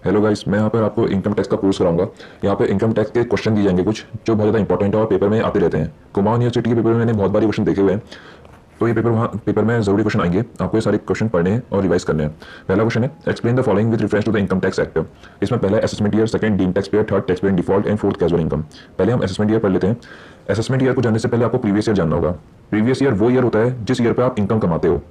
Hello guys, मैं यहाँ पर आपको इनकम टैक्स का कोर्स कराऊंगा। यहाँ पे इनकम टैक्स के क्वेश्चन दिए जाएंगे कुछ जो बहुत ज़्यादा इंपॉर्टेंट है और पेपर में आते रहते हैं। कुमाऊं यूनिवर्सिटी के पेपर में मैंने बहुत बारी क्वेश्चन देखे हुए हैं, तो ये पेपर में जरूरी क्वेश्चन आएंगे। आपको ये सारे क्वेश्चन पढ़ने हैं और रिवाइज करने हैं। पहला क्वेश्चन है, explain the following with reference to the income tax act. इसमें पहला assessment year, second deem tax payer, third tax payer in default and fourth casual income. पहले हम असेसमेंट ईयर पढ़ लेते हैं। असेसमेंट ईयर को जानने से पहले आपको प्रीवियस ईयर जानना होगा। प्रीवियस ईयर वो ईयर होता है जिस ईयर पे आप इनकम कमाते हो,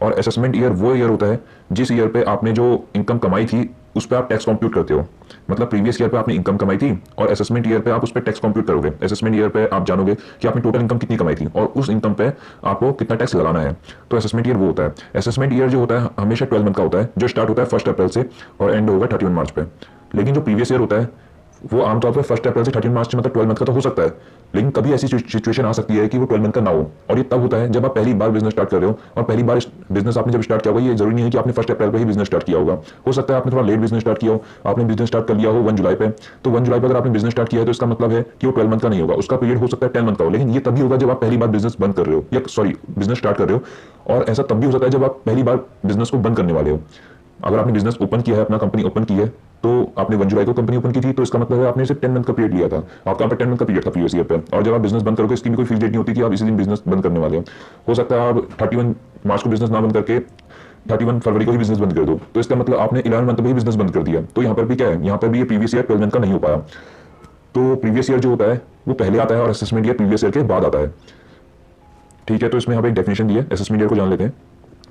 और असेसमेंट ईयर वो ईयर होता है जिस ईयर पे आपने जो इनकम कमाई थी उस पर आप टैक्स कंप्यूट करते हो। मतलब प्रीवियस ईयर पे आपने इनकम कमाई थी और असेसमेंट ईयर पे आप उस पर टैक्स कंप्यूट करोगे। असेसमेंट ईयर पे आप जानोगे कि आपने टोटल इनकम कितनी कमाई थी और उस इनकम पे आपको कितना टैक्स लगाना है। तो असेसमेंट ईयर वो होता है। असेसमेंट ईयर जो होता है हमेशा 12 मंथ का होता है, जो स्टार्ट होता है 1 अप्रैल से और एंड होगा 31 मार्च पे। लेकिन जो प्रीवियस ईयर होता है वो आमतौर पर 1 अप्रैल से 13 मार्च, मतलब 12 मंथ का तो हो सकता है, लेकिन कभी ऐसी सिचुएशन आ सकती है कि वो 12 मंथ का ना हो। और ये तब होता है जब आप पहली बार बिजनेस स्टार्ट कर रहे हो, और पहली बार बिजनेस आपने जब स्टार्ट किया होगा, ये जरूरी नहीं है कि आपने 1 अप्रैल पे ही बिजनेस स्टार्ट किया होगा। हो सकता है आपने थोड़ा लेट बिजनेस स्टार्ट किया हो, आपने बिजनेस स्टार्ट कर लिया हो 1 जुलाई पे। तो 1 जुलाई पर अगर आपने बिजनेस स्टार्ट किया है तो इसका मतलब है कि वो 12 मंथ का नहीं होगा, उसका पीरियड हो सकता है 10 मंथ का हो। लेकिन ये तभी होगा जब आप पहली बार बिजनेस बंद कर रहे हो, या सॉरी बिजनेस स्टार्ट कर रहे हो। और ऐसा तब भी हो सकता है जब आप पहली बार बिजनेस को बंद करने वाले हो। अगर आपने बिजनेस ओपन किया है, अपना कंपनी ओपन की है, तो आपने 1 जुलाई को कंपनी ओपन की थी, तो इसका मतलब है आपने सिर्फ 10 मंथ का पीरियड लिया था। आपका 10 मंथ का पीरियड था प्रीवियस ईयर पे। और जब आप बिजनेस बंद करोगे इसकी भी कोई फिक्स डेट नहीं होती कि आप इसी दिन बिजनेस बंद करने वाले हो सकता है आप 31 मार्च को बिजनेस ना बंद करके 31 फरवरी को ही बिजनेस बंद कर दो, तो इसका मतलब आपने 11 मंथ में ही बिजनेस बंद कर दिया। तो यहाँ पर भी क्या है, यहाँ पर भी ये प्रीवियस ईयर 12 मंथ का नहीं हो पाया। तो प्रीवियस ईयर जो होता है वो पहले आता है और असेसमेंट ईयर प्रीवियस ईयर के बाद आता है। ठीक है, तो इसमें यहाँ पे एक डेफिनेशन दी है। असेसमेंट ईयर को जान लेते हैं।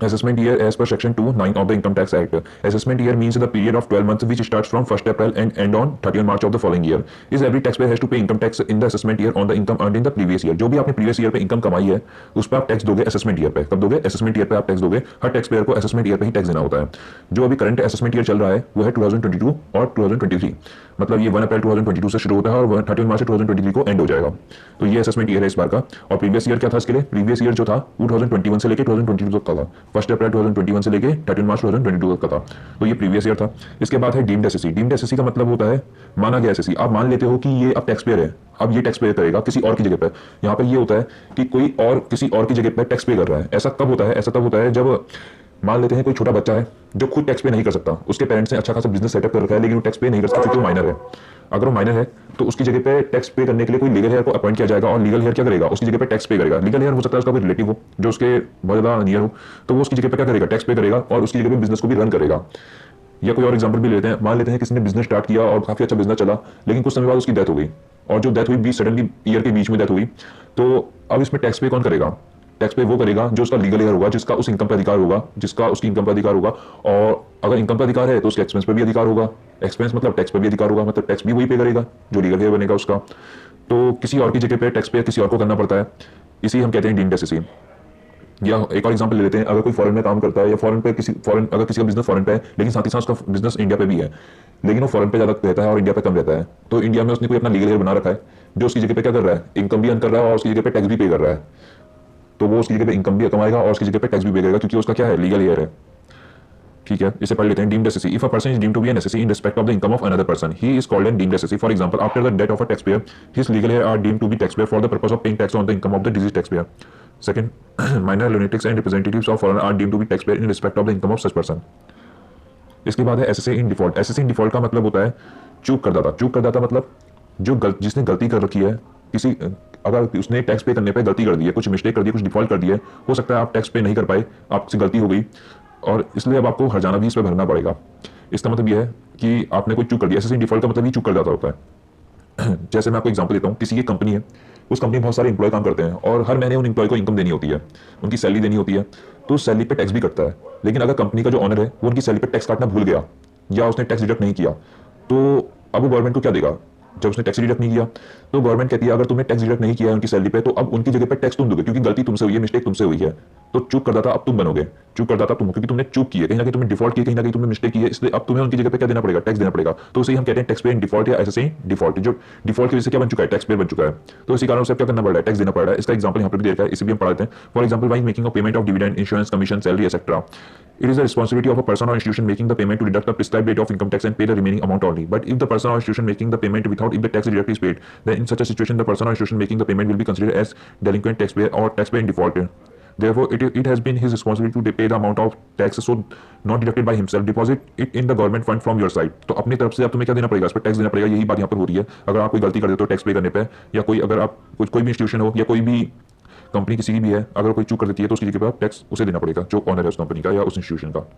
Assessment year as per section 2(9) of the Income Tax Act. Assessment year means the period of 12 months which starts from 1 April and end on 31 March of the following year. Is every taxpayer has to pay income tax in the assessment year on the income earned in the previous year. जो भी आपने previous year पे income कमाई है उस पर आप tax दोगे assessment year पे। कब दोगे? assessment year पे आप टैक्स दोगे। हर टैक्स पेयर को assessment year पे ही टैक्स देना होता है। जो अभी करंट assessment year चल रहा है वो है 2022 और 2023। मतलब ये 1 अप्रैल 2022 से शुरू होता है और 31 मार्च 2023 को एंड हो जाएगा। तो ये असेसमेंट ईयर है इस बार का। और प्रीवियस ईयर क्या था इसके लिए? प्रीवियस ईयर जो था वो 2021 से लेकर 2022 तक का था। 1 अप्रैल 2021 से लेकर 31 मार्च 2022 तक का था। तो ये प्रीवियस ईयर था। इसके बाद है डीम्ड एसएससी। डीम्ड एसएससी का मतलब होता है माना गया एसएससी। आप मान लेते हो कि ये अब टैक्स पेयर है, अब ये टैक्स पे करेगा किसी और की जगह पर। यहाँ पर ये होता है कि कोई और किसी और की जगह पर टैक्स पे कर रहा है। ऐसा कब होता है? ऐसा तब होता है जब मान लेते हैं कोई छोटा बच्चा है जो खुद टैक्स पे नहीं कर सकता, उसके पेरेंट्स ने अच्छा खासा बिजनेस सेटअप कर रखा है लेकिन वो टैक्स पे नहीं कर सकता क्योंकि वो माइनर है। अगर वो माइनर है तो उसकी जगह पे टैक्स पे करने के लिए कोई लीगल हेयर को अपॉइंट किया जाएगा, और लीगल हेयर क्या करेगा? उसकी जगह पे टैक्स पे करेगा। लीगल हेयर हो सकता है उसका कोई रिलेटिव हो जो उसके बहुत ज्यादा नियर हो, तो वो उसकी जगह पे क्या करेगा? टैक्स पे करेगा और उसकी जगह पे बिजनेस को भी रन करेगा। या कोई और एग्जांपल भी लेते हैं। मान लेते हैं किसी ने बिजनेस स्टार्ट किया और काफी अच्छा बिजनेस चला, लेकिन कुछ समय बाद उसकी डेथ हो गई, और जो डेथ हुई बीच सडनली ईयर के बीच में डेथ हुई, तो अब इसमें टैक्स पे कौन करेगा? टैक्स पे वो करेगा जो उसका लीगल हेयर होगा, जिसका उस इनकम पर अधिकार होगा, जिसका उसकी इनकम पर अधिकार होगा। और अगर इनकम पर अधिकार है तो उसके एक्सपेंस पर भी अधिकार होगा। एक्सपेंस मतलब टैक्स पर भी अधिकार होगा, मतलब टैक्स भी वही पे करेगा जो लीगल हेयर बनेगा उसका। तो किसी और की जगह पे टैक्स पे किसी और को करना पड़ता है, इसी हम कहते हैं डीम्ड एसएससी। या एक और एग्जांपल ले लेते हैं। अगर कोई फॉरेन में काम करता है या फॉरेन पे फॉरेन अगर किसी का बिजनेस फॉरेन पे है लेकिन साथ ही साथ उसका बिजनेस इंडिया पे भी है, लेकिन वो फॉरेन पे ज्यादा रहता है और इंडिया पे कम रहता है, तो इंडिया में उसने कोई अपना लीगल हेयर बना रखा है जो उसकी जगह पे क्या कर रहा है? इनकम भी अर्न कर रहा है और उसकी जगह पे टैक्स भी पे कर रहा है। तो वो उसकी जगह पे इनकम भी कमाएगा और उसकी जगह पे टैक्स भी पे करेगा क्योंकि उसका क्या है? लीगल हेयर है। ठीक है, इसे पढ़ लेते हैं। Deemed SSC. If a person is deemed to be an SSC in respect of the income of another person, he is called an deemed SSC. For example, after the death of a tax payer, his legal heir are deemed to be tax payer for the purpose of paying tax on the income of the deceased tax payer. Second, minor lunatics and representatives of foreign are deemed to be taxpayer in respect of the income of such person. इसके बाद है assessee in default. Assessee in default का मतलब होता है चूक करदाता। चूक करदाता मतलब जिसने गलती कर रखी है, किसी अगर उसने टैक्स पे करने पे गलती कर दी है, कुछ मिस्टेक कर दी है, कुछ डिफॉल्ट कर दी है, हो सकता है आप टैक्स पे नहीं कर पाए, आपसे गलती हो गई और इसलिए अब आपको हर्जाना भी इस पर भरना पड़ेगा। इसका मतलब यह है कि आपने कोई चूक कर दिया। एसएससी इन डिफॉल्ट का मतलब ही चूक करदाता होता है। जैसे मैं आपको एग्जांपल देता हूँ, किसी की कंपनी है, उस कंपनी में बहुत सारे इंप्लॉय काम करते हैं और हर महीने उन इंप्लॉय को इनकम देनी होती है, उनकी सैलरी देनी होती है, तो उस सैलरी पे टैक्स भी कटता है। लेकिन अगर कंपनी का जो ऑनर है वो उनकी सैलरी पे टैक्स काटना भूल गया या उसने टैक्स डिडक्ट नहीं किया, तो अब वो गवर्नमेंट को क्या देगा? जब उसने टैक्स डिडक्ट नहीं किया तो गवर्नमेंट कहती है अगर तुमने टैक्स डिडक्ट नहीं किया है उनकी सैलरी पे, तो अब उनकी जगह पे टैक्स तुम दोगे क्योंकि गलती तुमसे हुई है, मिस्टेक तुमसे हुई है। तो चूक करदाता अब तुम बनोगे। चूक करदाता तुम हो क्योंकि तुमने चूक की है, कहीं ना कहीं तुमने डिफॉल्ट की, कहीं ना कहीं तुमने मिस्टेक की है, इसलिए अब तुम्हें उनकी जगह पे क्या देना पड़ेगा? टैक्स देना पड़ेगा। तो इसे हम कहते हैं टैक्स पे इन डिफॉल्ट या एसएससी इन डिफॉल्ट। जो डिफॉल्ट की वजह से क्या बन चुका है? टैक्स पेयर बन चुका है। तो इसी कारण से क्या करना पड़ रहा है? टैक्स देना पड़ रहा है। इसका एग्जांपल यहाँ पर भी दे रखा है, इसे भी हम पढ़ा देते हैं। For example, while making a payment of dividend, insurance, commission, salary etcetera, it is the responsibility of a person or institution making the payment to deduct the prescribed rate of income tax and pay the remaining amount only. But if the person or institution making the payment without, if the tax deduct is paid, then in such a situation the person or institution making the payment will be considered as delinquent taxpayer or taxpayer in default. Therefore, it has been his responsibility to pay the amount of tax, so not deducted by himself. Deposit it in the government fund from your side. तो अपनी तरफ से अब तुम्हें क्या देना पड़ेगा, इस पर टैक्स देना पड़ेगा। यही बात यहाँ पर हो रही है। अगर आप कोई गलती कर देते हो टैक्स पे करने पे, या कोई अगर आप कोई भी इंस्टीट्यूशन हो या कोई भी कंपनी किसी की भी है, अगर कोई चूक कर देती है तो उसकी जगह पर टैक्स उसे देना पड़ेगा, जो ऑनर है उस कंपनी का या उस इंस्टीट्यूशन का।